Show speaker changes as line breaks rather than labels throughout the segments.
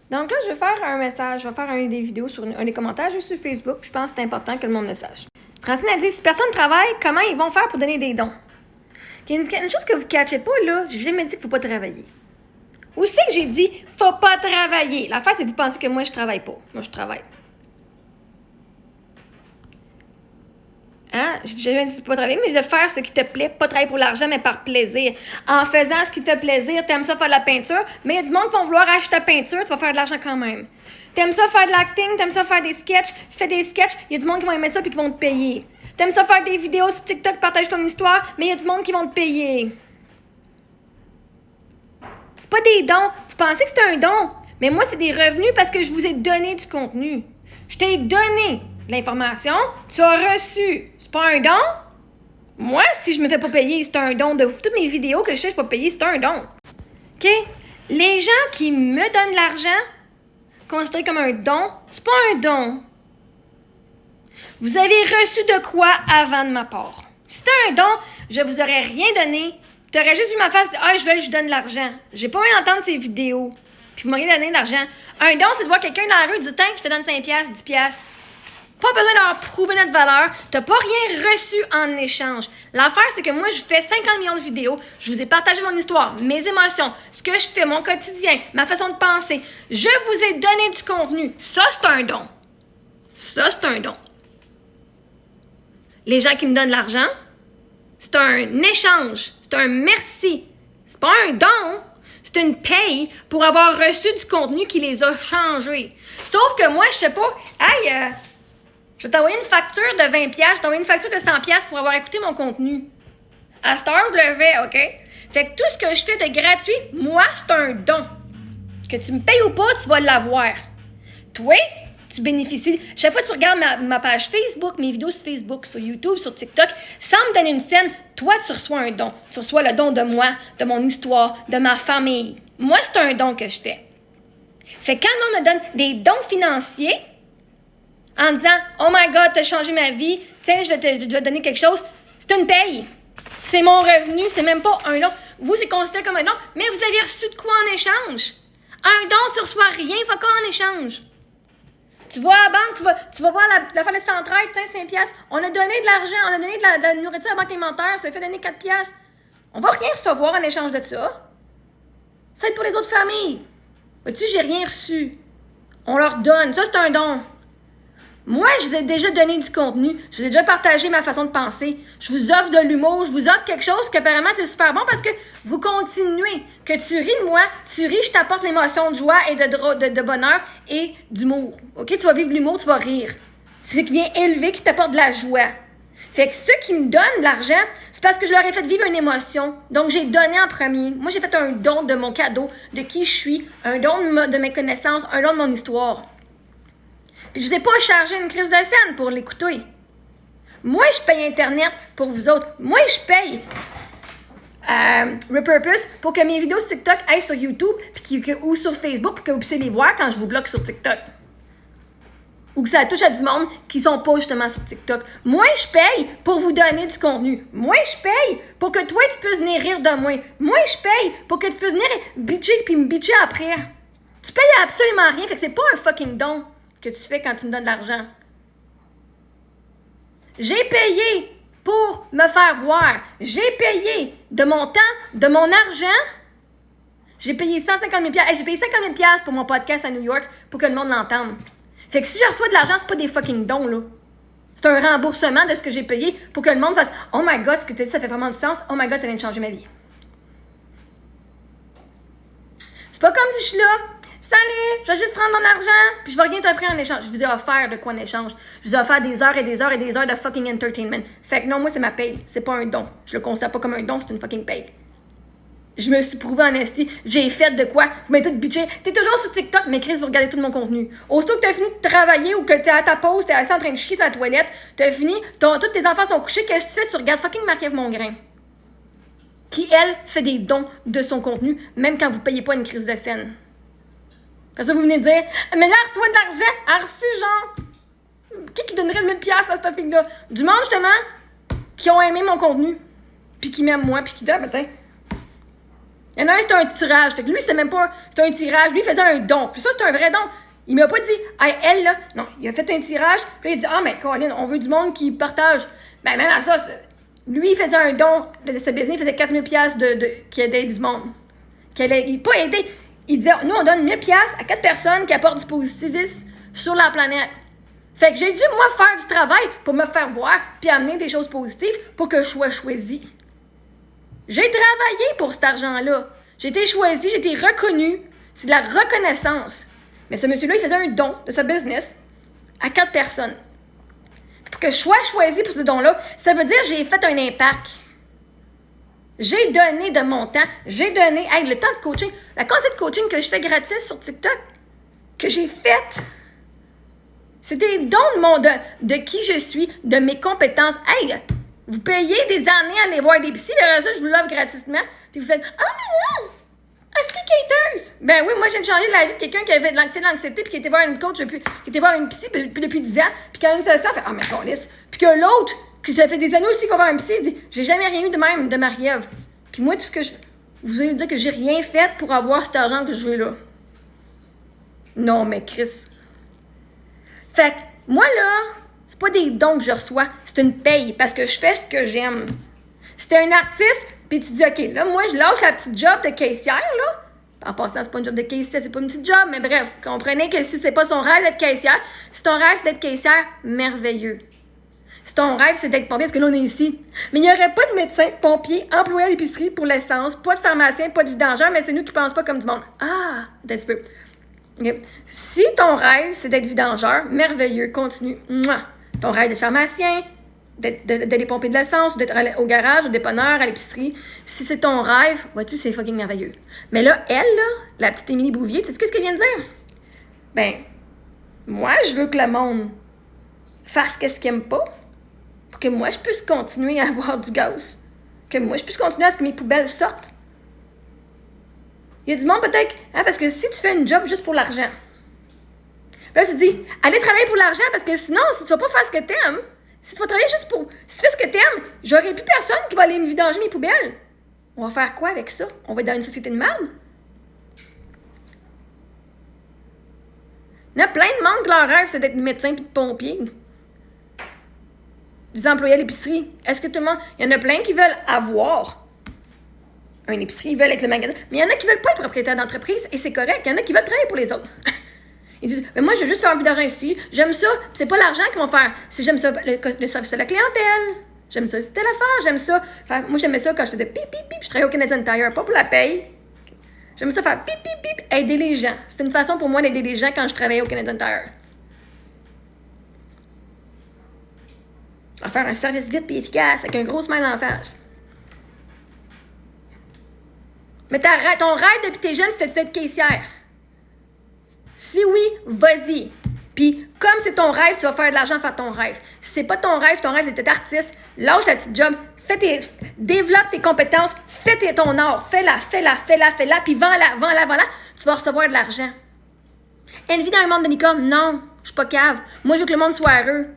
Donc là, je vais faire un message, je vais faire des vidéos sur un des commentaires juste sur Facebook, puis je pense que c'est important que le monde le sache. Francine a dit, si personne travaille, comment ils vont faire pour donner des dons? Il y a une chose que vous ne catchez pas, là, j'ai jamais dit qu'il ne faut pas travailler. Où c'est que j'ai dit, faut pas travailler? L'affaire, c'est que vous pensez que moi, je travaille pas. Moi, je travaille. Hein? J'ai jamais dit de pas travailler, mais de faire ce qui te plaît, pas travailler pour l'argent, mais par plaisir. En faisant ce qui te fait plaisir, t'aimes ça faire de la peinture, mais il y a du monde qui vont vouloir acheter ta peinture, tu vas faire de l'argent quand même. T'aimes ça faire de l'acting, t'aimes ça faire des sketchs, fais des sketchs, il y a du monde qui vont aimer ça puis qui vont te payer. T'aimes ça faire des vidéos sur TikTok, partager ton histoire, mais il y a du monde qui vont te payer. C'est pas des dons. Vous pensez que c'est un don, mais moi, c'est des revenus parce que je vous ai donné du contenu. Je t'ai donné de l'information, tu as reçu. C'est pas un don? Moi, si je me fais pas payer, c'est un don. De toutes mes vidéos que je sais pas payer, c'est un don. OK? Les gens qui me donnent de l'argent, considérés comme un don, c'est pas un don. Vous avez reçu de quoi avant de ma part. Si c'était un don, je vous aurais rien donné. Tu aurais juste vu ma face dire « Ah, je donne de l'argent. » J'ai pas envie d'entendre ces vidéos. Puis vous m'auriez donné de l'argent. Un don, c'est de voir quelqu'un dans la rue et dire « Tiens, je te donne 5$, 10$. » Pas besoin de leur prouver notre valeur. T'as pas rien reçu en échange. L'affaire, c'est que moi, je fais 50 millions de vidéos. Je vous ai partagé mon histoire, mes émotions, ce que je fais, mon quotidien, ma façon de penser. Je vous ai donné du contenu. Ça, c'est un don. Ça, c'est un don. Les gens qui me donnent de l'argent, c'est un échange. C'est un merci. C'est pas un don. C'est une paye pour avoir reçu du contenu qui les a changés. Sauf que moi, je sais pas, hey, je vais t'envoyer une facture de 20$, je vais t'envoyer une facture de 100$ pour avoir écouté mon contenu. À cette heure, je le fais, OK? Fait que tout ce que je fais de gratuit, moi, c'est un don. Que tu me payes ou pas, tu vas l'avoir. Toi, tu bénéficies. Chaque fois que tu regardes ma page Facebook, mes vidéos sur Facebook, sur YouTube, sur TikTok, sans me donner une scène, toi, tu reçois un don. Tu reçois le don de moi, de mon histoire, de ma famille. Moi, c'est un don que je fais. Fait que quand le monde me donne des dons financiers, en disant « Oh my God, t'as changé ma vie, tiens, je vais te donner quelque chose », c'est une paye. C'est mon revenu, c'est même pas un don. Vous, c'est considéré comme un don, mais vous avez reçu de quoi en échange? Un don, tu reçois rien, faut quoi en échange? Tu vas à la banque, tu vas voir la fin de centraide, tiens, 5$. On a donné de l'argent, on a donné de la nourriture à la banque alimentaire, ça fait donner 4$. On va rien recevoir en échange de ça. Ça va être pour les autres familles. Vois-tu, j'ai rien reçu. On leur donne, ça c'est un don. Moi, je vous ai déjà donné du contenu. Je vous ai déjà partagé ma façon de penser. Je vous offre de l'humour. Je vous offre quelque chose que, apparemment, c'est super bon parce que vous continuez. Que tu ris de moi, tu ris, je t'apporte l'émotion de joie et de bonheur et d'humour. OK? Tu vas vivre l'humour, tu vas rire. C'est ce qui vient élever, qui t'apporte de la joie. Fait que ceux qui me donnent de l'argent, c'est parce que je leur ai fait vivre une émotion. Donc, j'ai donné en premier. Moi, j'ai fait un don de mon cadeau, de qui je suis, un don de mes connaissances, un don de mon histoire. Puis je vous ai pas chargé une crise de scène pour l'écouter. Moi, je paye Internet pour vous autres. Moi, je paye Repurpose pour que mes vidéos sur TikTok aillent sur YouTube ou sur Facebook pour que vous puissiez les voir quand je vous bloque sur TikTok. Ou que ça touche à du monde qui sont pas justement sur TikTok. Moi, je paye pour vous donner du contenu. Moi, je paye pour que toi, tu puisses venir rire de moi. Moi, je paye pour que tu puisses venir bitcher puis me bitcher après. Tu payes absolument rien, fait que c'est pas un fucking don que tu fais quand tu me donnes de l'argent. J'ai payé pour me faire voir. J'ai payé de mon temps, de mon argent. J'ai payé 150 000 $. J'ai payé 50 000 $ pour mon podcast à New York pour que le monde l'entende. Fait que si je reçois de l'argent, c'est pas des fucking dons, là. C'est un remboursement de ce que j'ai payé pour que le monde fasse « Oh my God, ce que tu as dit, ça fait vraiment du sens. Oh my God, ça vient de changer ma vie. » C'est pas comme si je suis là. Salut, je vais juste prendre mon argent, puis je vais rien t'offrir en échange. Je vous ai offert de quoi en échange. Je vous ai offert des heures et des heures et des heures de fucking entertainment. Fait que non, moi, c'est ma paye. C'est pas un don. Je le considère pas comme un don, c'est une fucking paye. Je me suis prouvé en esti. J'ai fait de quoi? Vous m'avez tout bitché. T'es toujours sur TikTok, mais Chris, vous regardez tout mon contenu. Aussitôt que t'as fini de travailler ou que t'es à ta pause, t'es assis en train de chier sur la toilette, t'as fini, tous tes enfants sont couchés, qu'est-ce que tu fais? Tu regardes fucking Marie-Ève Mongrain. Qui, elle, fait des dons de son contenu, même quand vous payez pas une crise de scène. Parce que vous venez de dire, mais là, elle reçoit de l'argent, elle a reçu, genre. Qui donnerait 1000$ à cette fille-là? Du monde, justement, qui ont aimé mon contenu, puis qui m'aiment moi, puis qui disent, ah, ben, Il y en a un, c'était un tirage. Fait que lui, c'était même pas... C'était un tirage. Lui, il faisait un don. Ça, c'est un vrai don. Il m'a pas dit, hey, elle, là... Non, il a fait un tirage. Puis il a dit, ah, mais Colin, on veut du monde qui partage. Ben, même à ça, lui, il faisait un don de sa business. Il faisait 4 000 $ qui aidait du monde. Il pas aidé. Il disait, nous, on donne 1 000 $ à 4 personnes qui apportent du positivisme sur la planète. Fait que j'ai dû, moi, faire du travail pour me faire voir puis amener des choses positives pour que je sois choisie. J'ai travaillé pour cet argent-là. J'ai été choisie, j'ai été reconnue. C'est de la reconnaissance. Mais ce monsieur-là, il faisait un don de sa business à 4 personnes. Pour que je sois choisie pour ce don-là, ça veut dire que j'ai fait un impact. J'ai donné de mon temps. J'ai donné, hey, le temps de coaching, la quantité de coaching que je fais gratis sur TikTok, que j'ai faite. C'est des dons de qui je suis, de mes compétences. Hey, vous payez des années à aller voir des psys, et ça, je vous l'offre gratuitement. Puis vous faites, ah, mais non! Est-ce que cateuse? Ben oui, moi, j'ai changé la vie de quelqu'un qui avait fait de l'anxiété, puis qui était voir une coach, qui était voir une psy depuis 10 ans, puis quand même ça fait, ah, mais qu'on laisse. Puis que l'autre, qui ça fait des années aussi qu'on va voir un psy, il dit, j'ai jamais rien eu de même de Marie-Ève. Puis moi, tout ce que vous allez dire que j'ai rien fait pour avoir cet argent que je veux là. Non, mais Chris. Fait que, moi, là, c'est pas des dons que je reçois, c'est une paye, parce que je fais ce que j'aime. Si t'es un artiste, puis tu dis, OK, là, moi, je lâche la petite job de caissière, là. En passant, c'est pas une job de caissière, c'est pas une petite job, mais bref, comprenez que si c'est pas son rêve d'être caissière, si ton rêve, c'est d'être caissière, merveilleux. Si ton rêve, c'est d'être pompier, parce que là, on est ici. Mais il n'y aurait pas de médecin, pompier, employé à l'épicerie pour l'essence, pas de pharmacien, pas de vidangeur, mais c'est nous qui pensons pas comme du monde. Ah, un petit peu. Okay. Si ton rêve, c'est d'être vidangeur, merveilleux, continue. Mouah. Ton rêve d'être pharmacien, d'aller pomper de l'essence, d'être au garage, au dépanneur, à l'épicerie. Si c'est ton rêve, vois-tu, c'est fucking merveilleux. Mais là, elle, là, la petite Émilie Bouvier, tu sais ce qu'elle vient de dire? Ben, moi, je veux que le monde fasse ce qu'il n'aime pas pour que moi, je puisse continuer à avoir du gaz. Que moi, je puisse continuer à ce que mes poubelles sortent. Il y a du monde peut-être, hein, parce que si tu fais une job juste pour l'argent, là, tu te dis, allez travailler pour l'argent, parce que sinon, si tu vas pas faire ce que t'aimes, si tu vas travailler juste pour... Si tu fais ce que t'aimes, j'aurai plus personne qui va aller me vidanger mes poubelles. On va faire quoi avec ça? On va être dans une société de merde? Il y a plein de monde que leur rêve, c'est d'être médecin puis de pompier. Des employés à l'épicerie. Est-ce que tout le monde... Il y en a plein qui veulent avoir une épicerie, ils veulent être le magasin. Mais il y en a qui veulent pas être propriétaire d'entreprise, et c'est correct. Il y en a qui veulent travailler pour les autres. Ils disent, mais moi, je veux juste faire un peu d'argent ici. J'aime ça. C'est pas l'argent qu'ils vont faire. J'aime ça, le service de la clientèle. J'aime ça, c'était l'affaire. J'aime ça. Enfin, moi, j'aimais ça quand je faisais pip, pip, pip. Je travaillais au Canadian Tire, pas pour la paye. J'aime ça faire pip, pip, pip, aider les gens. C'était une façon pour moi d'aider les gens quand je travaillais au Canadian Tire. À faire un service vite et efficace avec un gros smile en face. Mais ton rêve depuis que t'es jeune, c'était d'être caissière. Si oui, vas-y. Puis, comme c'est ton rêve, tu vas faire de l'argent faire ton rêve. Si c'est pas ton rêve c'est d'être artiste, lâche ta petite job, développe tes compétences, fais ton art, fais-la, puis vends-la. Tu vas recevoir de l'argent. Une vie dans un monde de licorne, non, je suis pas cave. Moi, je veux que le monde soit heureux.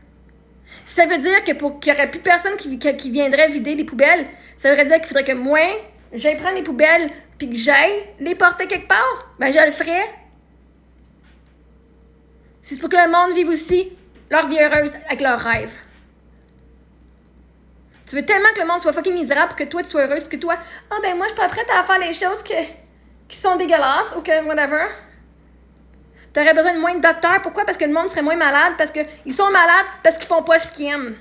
Ça veut dire que pour qu'il n'y aurait plus personne qui viendrait vider les poubelles, ça veut dire qu'il faudrait que moi, j'aille prendre les poubelles, puis que j'aille les porter quelque part, ben je le ferais. Si c'est pour que le monde vive aussi leur vie heureuse avec leurs rêves. Tu veux tellement que le monde soit fucking misérable pour que toi, tu sois heureuse, pour que toi, ben moi, je suis pas prête à faire les choses qui sont dégueulasses, ou que whatever. T'aurais besoin de moins de docteurs. Pourquoi? Parce que le monde serait moins malade, parce qu'ils sont malades, parce qu'ils font pas ce qu'ils aiment.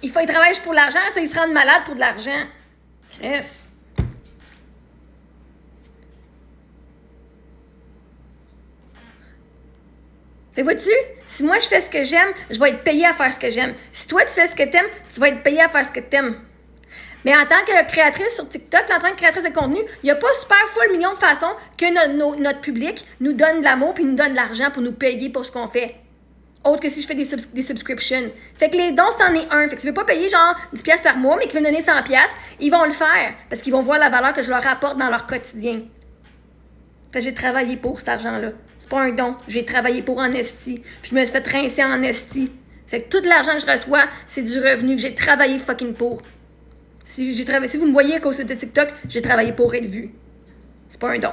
Ils travaillent juste pour l'argent, ça, ils se rendent malades pour de l'argent. Chris. Fait vois-tu, si moi je fais ce que j'aime, je vais être payée à faire ce que j'aime. Si toi tu fais ce que t'aimes, tu vas être payée à faire ce que t'aimes. Mais en tant que créatrice sur TikTok, en tant que créatrice de contenu, il n'y a pas super full million de façons que notre public nous donne de l'amour puis nous donne de l'argent pour nous payer pour ce qu'on fait. Autre que si je fais des subscriptions. Fait que les dons, c'en est un. Fait que si tu veux pas payer genre 10$ par mois, mais qu'ils veulent donner 100$, ils vont le faire. Parce qu'ils vont voir la valeur que je leur apporte dans leur quotidien. Fait que j'ai travaillé pour cet argent-là. C'est pas un don. J'ai travaillé pour en esti. Puis je me suis fait rincer en esti. Fait que tout l'argent que je reçois, c'est du revenu que j'ai travaillé fucking pour. Si vous me voyez à cause de TikTok, j'ai travaillé pour être vu. C'est pas un don.